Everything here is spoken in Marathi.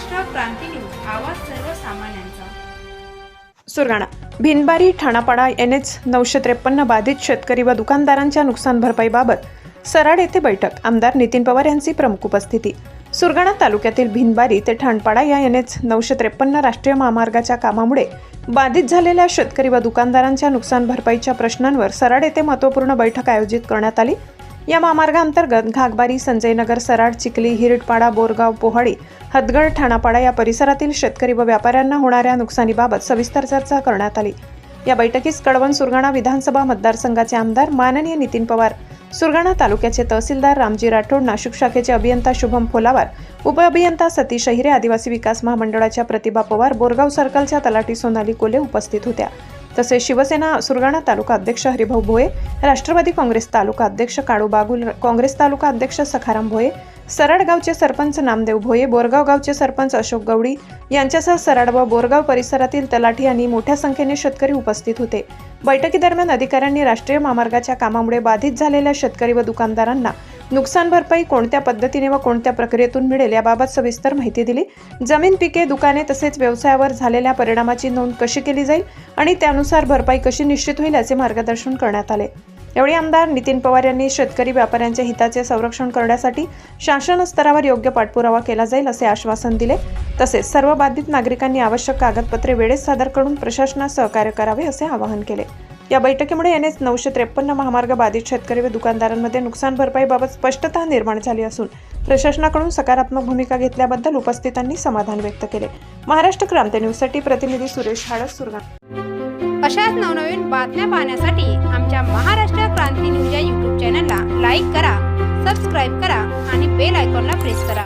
महाराष्ट्र क्रांती न्यूज, आवाज सर्वसामान्यांचा. सुरगाणा भिनबारी ठाणापाडा NH 953 बाधित शेतकरी व दुकानदारांच्या नुकसान भरपाईबाबत सराड येथे बैठक. आमदार नितीन पवार यांची प्रमुख उपस्थिती. सुरगाणा तालुक्यातील भिनबारी ते ठाणपाडा या NH 953 राष्ट्रीय महामार्गाच्या कामामुळे बाधित झालेल्या शेतकरी व दुकानदारांच्या नुकसान भरपाईच्या प्रश्नांवर सराड येथे महत्त्वपूर्ण बैठक आयोजित करण्यात आली. या महामार्गांतर्गत घागबारी, संजयनगर, सराड, चिखली, हिरडपाडा, बोरगाव, पोहाडी, हदगड, ठाणापाडा या परिसरातील शेतकरी व व्यापाऱ्यांना होणाऱ्या नुकसानीबाबत सविस्तर चर्चा करण्यात आली. या बैठकीस कळवण सुरगाणा विधानसभा मतदारसंघाचे आमदार माननीय नितीन पवार, सुरगाणा तालुक्याचे तहसीलदार रामजी राठोड, नाशिक शाखेचे अभियंता शुभम फोलावार, उपअभियंता सतीश अहिरे, आदिवासी विकास महामंडळाच्या प्रतिभा पवार, बोरगाव सर्कलच्या तलाठी सोनाली कोले उपस्थित होत्या. तसेच शिवसेना सुरगाणा तालुका अध्यक्ष हरिभाऊ भोये, राष्ट्रवादी काँग्रेस तालुका अध्यक्ष काळू बागुल, काँग्रेस तालुका अध्यक्ष सखाराम भोये, सराड गावचे सरपंच नामदेव भोये, बोरगाव गावचे सरपंच अशोक गवडी यांच्यासह सराड व बोरगाव परिसरातील तलाठी आणि मोठ्या संख्येने शेतकरी उपस्थित होते. बैठकीदरम्यान अधिकाऱ्यांनी राष्ट्रीय महामार्गाच्या कामामुळे बाधित झालेल्या शेतकरी व दुकानदारांना नुकसान भरपाई कोणत्या पद्धतीने व कोणत्या प्रक्रियेतून मिळेल याबाबत सविस्तर माहिती दिली. जमीन, पिके, दुकाने तसेच व्यवसायावर झालेल्या परिणामाची नोंद कशी केली जाईल आणि त्यानुसार भरपाई कशी निश्चित होईल याचे मार्गदर्शन करण्यात आले. यावेळी आमदार नितीन पवार यांनी शेतकरी व्यापाऱ्यांच्या हिताचे संरक्षण करण्यासाठी शासन स्तरावर योग्य पाठपुरावा केला जाईल असे आश्वासन दिले. तसेच सर्व बाधित नागरिकांनी आवश्यक कागदपत्रे वेळेत सादर करून प्रशासनास सहकार्य करावे असे आवाहन केले. या बैठकीमुळे NH 953 महामार्ग बाधित शेतकरी व दुकानदारांमध्ये नुकसान भरपाईबाबत स्पष्टता निर्माण झाली असून प्रशासनाकडून सकारात्मक भूमिका घेतल्याबद्दल उपस्थितांनी समाधान व्यक्त केले. महाराष्ट्र क्रांती न्यूजसाठी प्रतिनिधी सुरेश हाडस, सुरगाणा. अशाच नवनवीन बातम्या पाहण्यासाठी आमच्या महाराष्ट्र क्रांती न्यूज या YouTube चॅनलला लाईक करा, सबस्क्राईब करा आणि बेल आयकॉनला प्रेस करा.